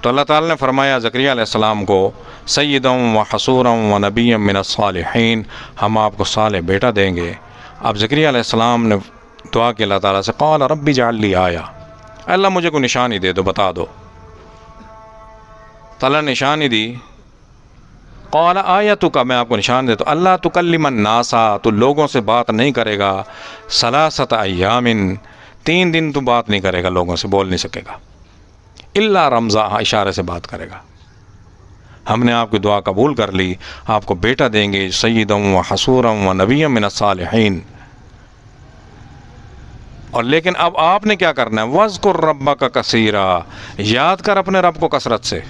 تو اللہ تعالیٰ نے فرمایا زکریا علیہ السلام کو سیدم و حصورم و نبیم من الصالحین، ہم آپ کو صالح بیٹا دیں گے۔ اب زکریا علیہ السلام نے دعا کی اللہ تعالیٰ سے، قال ربی اجعل لی آیا، اللہ مجھے کوئی نشانی دے دو، بتا دو۔ تو اللہ نے نشانی دی، قال آیتک، میں آپ کو نشان دے تو اللہ تکلم الناس، تو لوگوں سے بات نہیں کرے گا، ثلاثۃ ایام، 3 دن تو بات نہیں کرے گا، لوگوں سے بول نہیں سکے گا، الا رمزا، اشارے سے بات کرے گا۔ ہم نے آپ کی دعا قبول کر لی، آپ کو بیٹا دیں گے، سیدم و حصورم و نبیم من الصالحین۔ اور لیکن اب آپ نے کیا کرنا ہے، وَاذْكُرْ رَبَّكَ كَثِيرًا، یاد کر اپنے رب کو کثرت سے۔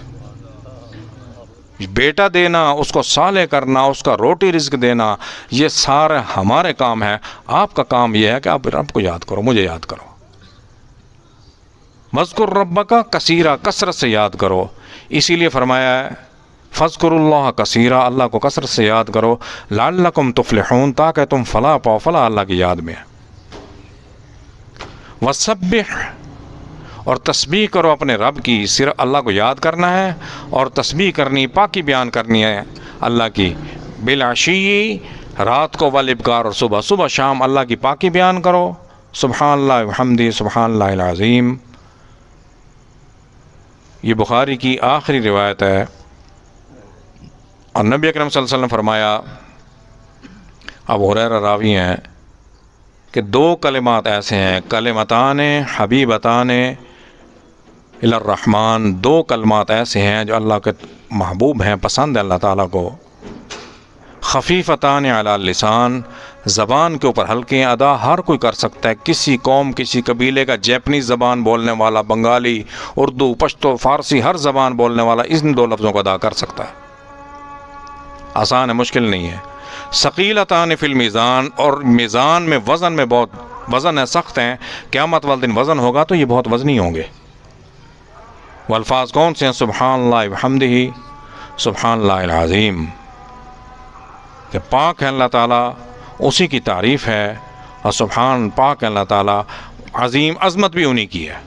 بیٹا دینا، اس کو صالح کرنا، اس کا روٹی رزق دینا، یہ سارے ہمارے کام ہیں۔ آپ کا کام یہ ہے کہ آپ رب کو یاد کرو، مجھے یاد کرو۔ وَاذْكُرْ رَبَّكَ كَثِيرًا، کثرت سے یاد کرو۔ اسی لیے فرمایا ہے فَاذْكُرُوا اللَّهَ كَثِيرًا، اللہ کو کثرت سے یاد کرو، لَعَلَّكُمْ تُفْلِحُونَ، تاکہ تم فلاح پاؤ، فلاح اللہ کی یاد میں ہے۔ وَسَبِّحْ، اور تسبیح کرو اپنے رب کی، صرف اللہ کو یاد کرنا ہے اور تسبیح کرنی، پاکی بیان کرنی ہے اللہ کی، بالعشی، رات کو، والابکار، اور صبح، صبح شام اللہ کی پاکی بیان کرو، سبحان اللہ وبحمدہ، سبحان اللہ العظیم۔ یہ بخاری کی آخری روایت ہے، اور نبی اکرم صلی اللہ علیہ وسلم نے فرمایا، ابو ہریرہ راوی ہیں، کہ 2 کلمات ایسے ہیں، کلمتان حبیبتان الی الرحمن، 2 کلمات ایسے ہیں جو اللہ کے محبوب ہیں، پسند ہے اللہ تعالیٰ کو، خفیفتان علی اللسان، زبان کے اوپر ہلکے ہیں، ادا ہر کوئی کر سکتا ہے، کسی قوم، کسی قبیلے کا، جیپنیز زبان بولنے والا، بنگالی، اردو، پشتو، فارسی، ہر زبان بولنے والا ان 2 لفظوں کو ادا کر سکتا ہے، آسان ہے، مشکل نہیں ہے۔ ثقیلتان فی المیزان، اور میزان میں، وزن میں بہت وزن ہے، سخت ہیں، قیامت والے دن وزن ہوگا تو یہ بہت وزنی ہوں گے۔ والفاظ کون سے ہیں، سبحان اللہ وبحمدہ، سبحان اللہ العظیم، کہ پاک ہے اللہ تعالیٰ، اسی کی تعریف ہے، اور سبحان، پاک ہے اللہ تعالیٰ، عظیم، عظمت بھی انہی کی ہے۔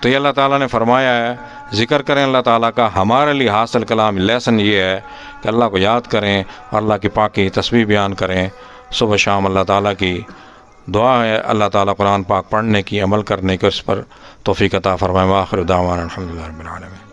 تو یہ اللہ تعالیٰ نے فرمایا ہے ذکر کریں اللہ تعالیٰ کا۔ ہمارے لیے حاصل کلام لیسن یہ ہے کہ اللہ کو یاد کریں اور اللہ کی پاکی تسبیح بیان کریں، صبح شام اللہ تعالیٰ کی دعا ہے، اللہ تعالیٰ قرآن پاک پڑھنے کی، عمل کرنے کی، اس پر توفیق عطا فرمائے۔ وآخر دعوانا الحمدللہ رب العالمین۔